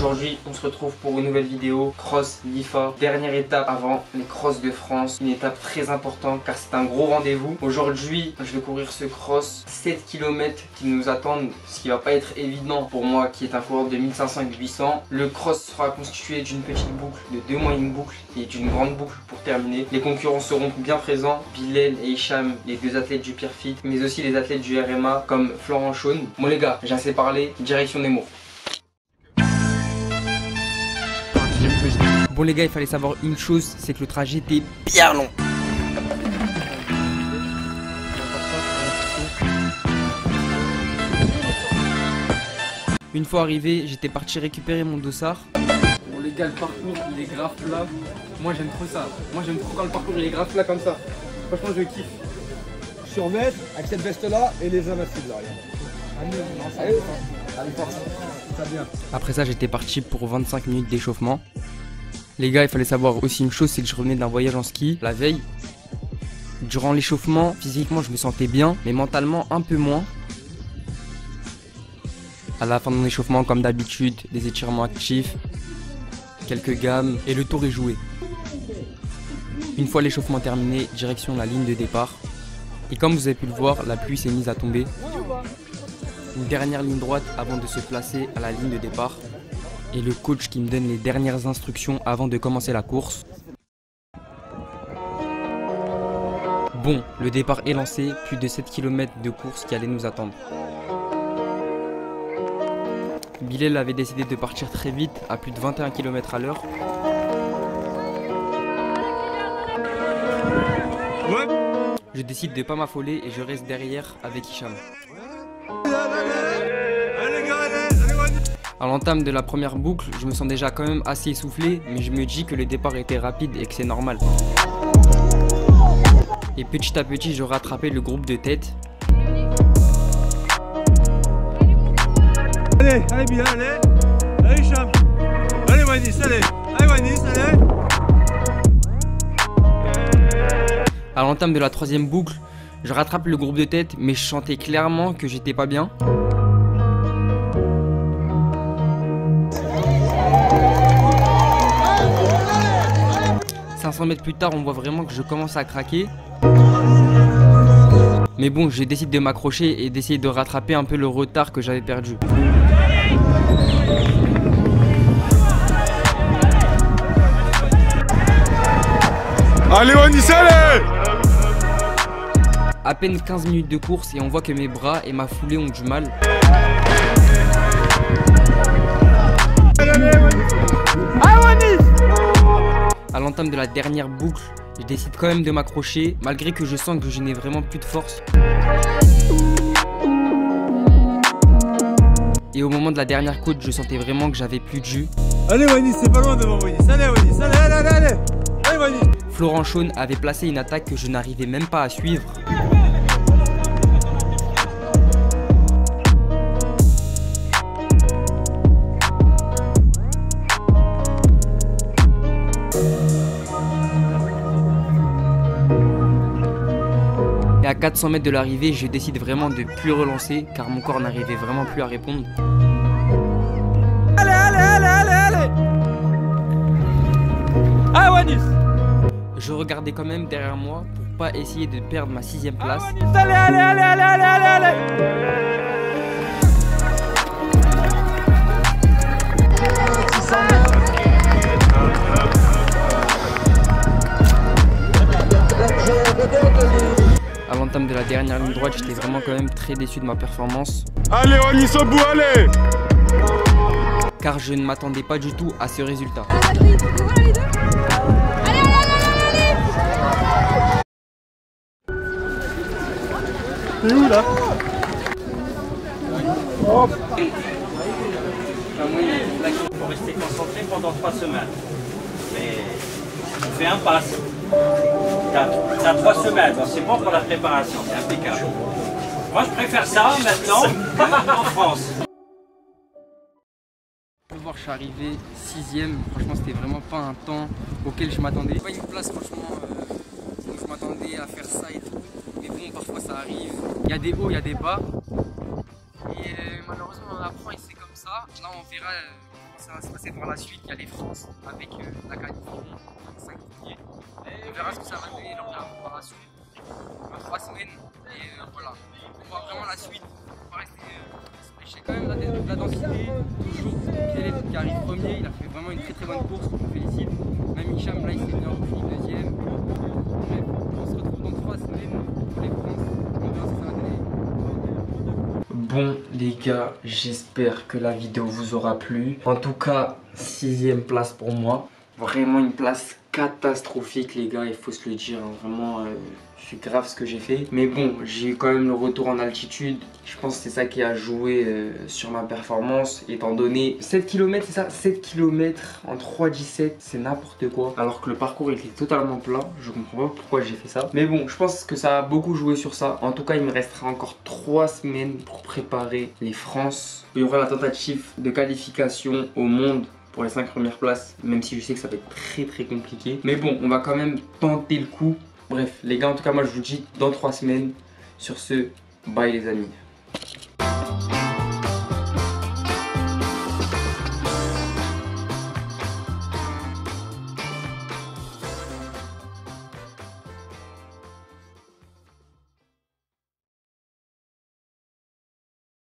Aujourd'hui, on se retrouve pour une nouvelle vidéo cross l'IFA. Dernière étape avant les crosses de France. Une étape très importante car c'est un gros rendez-vous. Aujourd'hui, je vais courir ce cross 7 km qui nous attendent, ce qui va pas être évident pour moi qui est un coureur de 1500 et 800. Le cross sera constitué d'une petite boucle, de deux moyennes boucles et d'une grande boucle pour terminer. Les concurrents seront bien présents, Bilal et Hicham, les deux athlètes du Pierrefitte, mais aussi les athlètes du RMA comme Florent Chaune. Bon les gars, j'ai assez parlé, direction Nemo. Bon les gars, il fallait savoir une chose, c'est que le trajet était bien long. Une fois arrivé, j'étais parti récupérer mon dossard. Bon les gars, le parcours il est grave plat. Moi j'aime trop ça. Moi j'aime trop quand le parcours il est grave plat comme ça. Franchement je kiffe. Survêt avec cette veste là et les invincibles là, regarde. Allez, force. Ça vient. Après ça j'étais parti pour 25 minutes d'échauffement. Les gars, il fallait savoir aussi une chose, c'est que je revenais d'un voyage en ski la veille. Durant l'échauffement, physiquement je me sentais bien, mais mentalement un peu moins. À la fin de mon échauffement, comme d'habitude, des étirements actifs, quelques gammes et le tour est joué. Une fois l'échauffement terminé, direction la ligne de départ. Et comme vous avez pu le voir, la pluie s'est mise à tomber. Une dernière ligne droite avant de se placer à la ligne de départ. Et le coach qui me donne les dernières instructions avant de commencer la course. Bon, le départ est lancé, plus de 7 km de course qui allait nous attendre. Bilal avait décidé de partir très vite, à plus de 21 km à l'heure. Je décide de ne pas m'affoler et je reste derrière avec Hicham. À l'entame de la première boucle, je me sens déjà quand même assez essoufflé, mais je me dis que le départ était rapide et que c'est normal. Et petit à petit, je rattrapais le groupe de tête. Allez, allez Bilal, allez Hicham, allez Wanis, allez Wanis, allez. À l'entame de la troisième boucle, je rattrape le groupe de tête, mais je sentais clairement que j'étais pas bien. « 500 mètres plus tard, on voit vraiment que je commence à craquer. Mais bon, je décide de m'accrocher et d'essayer de rattraper un peu le retard que j'avais perdu. Allez Wanis, allez. À peine 15 minutes de course et on voit que mes bras et ma foulée ont du mal. À l'entame de la dernière boucle, je décide quand même de m'accrocher, malgré que je sens que je n'ai vraiment plus de force. Et au moment de la dernière côte, je sentais vraiment que j'avais plus de jus. Allez Wanis, c'est pas loin devant Wanis, allez Wanis, allez Wanis. Florent Chaune avait placé une attaque que je n'arrivais même pas à suivre. Et à 400 mètres de l'arrivée, je décide vraiment de plus relancer car mon corps n'arrivait vraiment plus à répondre. Allez. Ah Wanis. Je regardais quand même derrière moi pour pas essayer de perdre ma 6ème place. Allez. À l'entame de la dernière ligne droite, j'étais vraiment quand même très déçu de ma performance. Allez Wanis au bout, allez. Car je ne m'attendais pas du tout à ce résultat. T'es où là? Hop. Il faut rester concentré pendant 3 semaines. Mais on fait un pass. T'as 3 semaines, c'est bon pour la préparation, c'est impeccable. Moi je préfère ça maintenant en France. Vous pouvez voir, je suis arrivé 6ème. Franchement, c'était vraiment pas un temps auquel je m'attendais. Pas une place, franchement, où je m'attendais à faire ça et tout. Mais bon, parfois ça arrive. Il y a des hauts, il y a des bas. Et malheureusement, on apprend et c'est comme ça. ça. Là on verra comment ça va se passer par la suite. Il y a les France avec la Californie, les 5 premiers. On verra ce que ça va donner lors de la préparation. En 3 semaines. Et voilà. On voit vraiment la suite. On va rester. Je sais quand même la densité. Toujours Pierre qui arrive premier. Il a fait vraiment une très bonne course. Je me félicite. Même Hicham là il s'est bien repris deuxième. Bref, on se retrouve dans 3 semaines pour les France. On verra ce que ça va donner. Bon les gars, j'espère que la vidéo vous aura plu. En tout cas, 6ème place pour moi. Vraiment une place catastrophique les gars, il faut se le dire. Vraiment, c'est grave ce que j'ai fait. Mais bon, j'ai eu quand même le retour en altitude. Je pense que c'est ça qui a joué sur ma performance. Étant donné 7 km, c'est ça, 7 km en 3,17, c'est n'importe quoi. Alors que le parcours il était totalement plat. Je comprends pas pourquoi j'ai fait ça. Mais bon, je pense que ça a beaucoup joué sur ça. En tout cas, il me restera encore 3 semaines pour préparer les France. Il y aura la tentative de qualification au monde pour les 5 premières places, même si je sais que ça va être très compliqué. Mais bon, on va quand même tenter le coup. Bref, les gars, en tout cas, moi je vous dis dans 3 semaines. Sur ce, bye les amis.